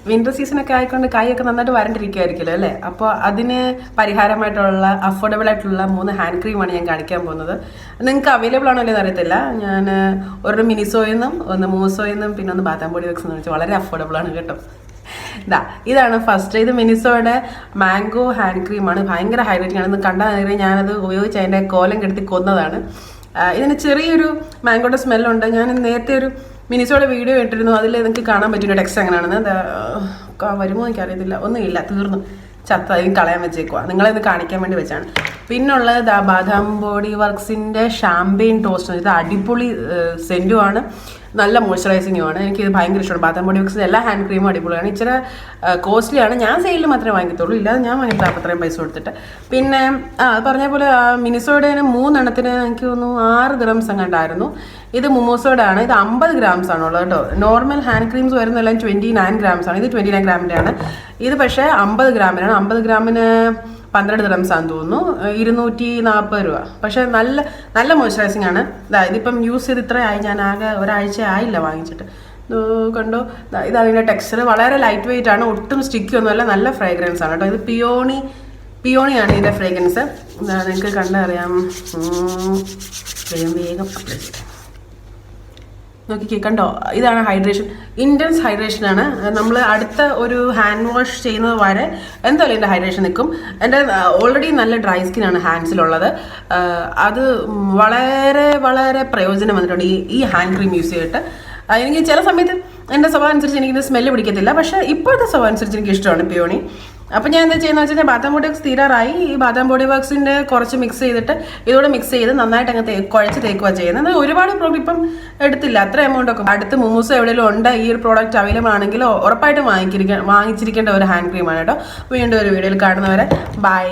Winter സീസണൊക്കെ ആയിക്കൊണ്ട് കൈയൊക്കെ നന്നായിട്ട് വരണ്ടിരിക്കുമായിരിക്കുമല്ലോ അല്ലേ? അപ്പോൾ അതിന് പരിഹാരമായിട്ടുള്ള അഫോർഡബിൾ ആയിട്ടുള്ള 3 ഹാൻഡ് ക്രീമാണ് ഞാൻ കാണിക്കാൻ പോകുന്നത്. നിങ്ങൾക്ക് അവൈലബിൾ ആണോ എന്ന് അറിയത്തില്ല. ഞാൻ ഒരു മിനിസോയിൽ നിന്നും ഒന്ന് മൂസോയിൽ നിന്നും പിന്നെ ഒന്ന് ബാത്ത് ആൻഡ് ബോഡി വർക്ക്സ് എന്ന് വെച്ചാൽ വളരെ അഫോർഡബിൾ ആണ് കേട്ടോ. ഇതാണ് ഫസ്റ്റ്. ഇത് മിനിസോയുടെ മാംഗോ ഹാൻഡ് ക്രീമാണ്. ഭയങ്കര ഹൈലൈറ്റിംഗ് ആണ്. കണ്ടാൽ നേരം ഞാനത് ഉപയോഗിച്ച് അതിൻ്റെ കോലം കെടുത്തി കൊന്നതാണ്. ഇതിന് ചെറിയൊരു മാംഗോയുടെ സ്മെല്ലുണ്ട്. ഞാൻ നേരത്തെ ഒരു മിനിസോയുടെ വീഡിയോ ഇട്ടിരുന്നു. അതിൽ നിങ്ങൾക്ക് കാണാൻ പറ്റുന്ന ടെക്സ്റ്റ് എങ്ങനെയാണെന്ന്. വരുമോ എനിക്കറിയത്തില്ല. ഒന്നുമില്ല, തീർന്നു, ചത്ത അതിന് കളയാൻ വെച്ചേക്കുക. നിങ്ങളെന്ന് കാണിക്കാൻ വേണ്ടി വെച്ചാണ്. പിന്നുള്ളത് ബാദാം ബോഡി വർക്ക്സിൻ്റെ ഷാമ്പെയിൻ ടോസ്റ്റ്. ഇത് അടിപൊളി സെൻറ്റുമാണ്, നല്ല മോയ്സ്ചറൈസിങ്ങുമാണ്. എനിക്കിത് ഭയങ്കര ഇഷ്ടമാണ്. ബാദാം ബോഡി വർക്ക്സിൻ്റെ എല്ലാ ഹാൻഡ് ക്രീമും അടിപൊളിയാണ്. ഇച്ചിരി കോസ്റ്റ്ലിയാണ്. ഞാൻ സെയിലിൽ മാത്രമേ വാങ്ങിക്കത്തുള്ളൂ, ഇല്ലാതെ ഞാൻ വാങ്ങിയിട്ട് അത്രയും പൈസ കൊടുത്തിട്ട്. പിന്നെ പറഞ്ഞ പോലെ മിനിസോയുടെ 3 എണ്ണത്തിന് എനിക്ക് തോന്നുന്നു 6 ദിറംസ് എങ്ങാണ്ടായിരുന്നു. ഇത് മുമോസോയുടെ ആണ്. ഇത് 50 ഗ്രാംസ് ആണുള്ളത് കേട്ടോ. നോർമൽ ഹാൻഡ് ക്രീംസ് വരുന്നതെല്ലാം 29 ഗ്രാംസ് ആണ്. ഇത് 29 ഗ്രാമിൻ്റെ ആണ്. ഇത് പക്ഷേ 50 ഗ്രാമിനാണ്. 50 ഗ്രാമിന് 12 ദിറംസ് ആണെന്ന് തോന്നുന്നു. 240 രൂപ. പക്ഷേ നല്ല നല്ല മോയ്സ്ചറൈസിങ് ആണ്. ഇതിപ്പം യൂസ് ചെയ്ത് ഇത്രയായി, ഞാൻ ആകെ ഒരാഴ്ച ആയില്ല വാങ്ങിച്ചിട്ട്. കണ്ടോ, ഇതാണ് ഇതിൻ്റെ ടെക്സ്ചർ. വളരെ ലൈറ്റ് വെയിറ്റ് ആണ്, ഒട്ടും സ്റ്റിക്കി ഒന്നുമല്ല, നല്ല ഫ്രേഗ്രൻസ് ആണ് കേട്ടോ. ഇത് പിയോണിയാണ് ഇതിൻ്റെ ഫ്രേഗ്രൻസ്. നിങ്ങൾക്ക് കണ്ടറിയാം. വേഗം നോക്കിക്കേ, കണ്ടോ, ഇതാണ് ഹൈഡ്രേഷൻ. ഇൻറ്റൻസ് ഹൈഡ്രേഷനാണ്. നമ്മൾ അടുത്ത ഒരു ഹാൻഡ് വാഷ് ചെയ്യുന്നത് വരെ എന്തായാലും എൻ്റെ ഹൈഡ്രേഷൻ നിൽക്കും. എൻ്റെ ഓൾറെഡി നല്ല ഡ്രൈ സ്കിന്നാണ് ഹാൻഡ്സിലുള്ളത്. അത് വളരെ വളരെ പ്രയോജനം വന്നിട്ടുണ്ട് ഈ ഹാൻഡ് ക്രീം യൂസ് ചെയ്തിട്ട്. എനിക്ക് ചില സമയത്ത് എൻ്റെ സ്വഭാവം അനുസരിച്ച് എനിക്കിത് സ്മെല്ല് പിടിക്കത്തില്ല. പക്ഷേ ഇപ്പോഴത്തെ സ്വഭാവം അനുസരിച്ച് എനിക്ക് ഇഷ്ടമാണ് പിയോണി. അപ്പോൾ ഞാൻ എന്താ ചെയ്യുന്നത് വെച്ചാൽ ബാത്ത് ആൻഡ് ബോഡി വർക്ക്സ് തീരാറായി. ഈ ബാത്ത് ആൻഡ് ബോഡി വർക്ക്സിൻ്റെ കുറച്ച് മിക്സ് ചെയ്തിട്ട് ഇതോടെ മിക്സ് ചെയ്ത് നന്നായിട്ട് അങ്ങ് കുഴച്ച് തേക്കുക ചെയ്യുന്നത്. ഒരുപാട് പ്രോഡക്റ്റ് ഇപ്പം എടുത്തില്ല, അത്ര എമൗണ്ട് ഒക്കെ. അടുത്ത് മുമൂസോ എവിടെയെങ്കിലും ഉണ്ട് ഈ ഒരു പ്രോഡക്റ്റ് അവൈലബിൾ ആണെങ്കിൽ ഉറപ്പായിട്ടും വാങ്ങിച്ചിരിക്കേണ്ട ഒരു ഹാൻഡ് ക്രീമാണ് കേട്ടോ. വീണ്ടും ഒരു വീഡിയോയിൽ കാണുന്നവരെ ബൈ.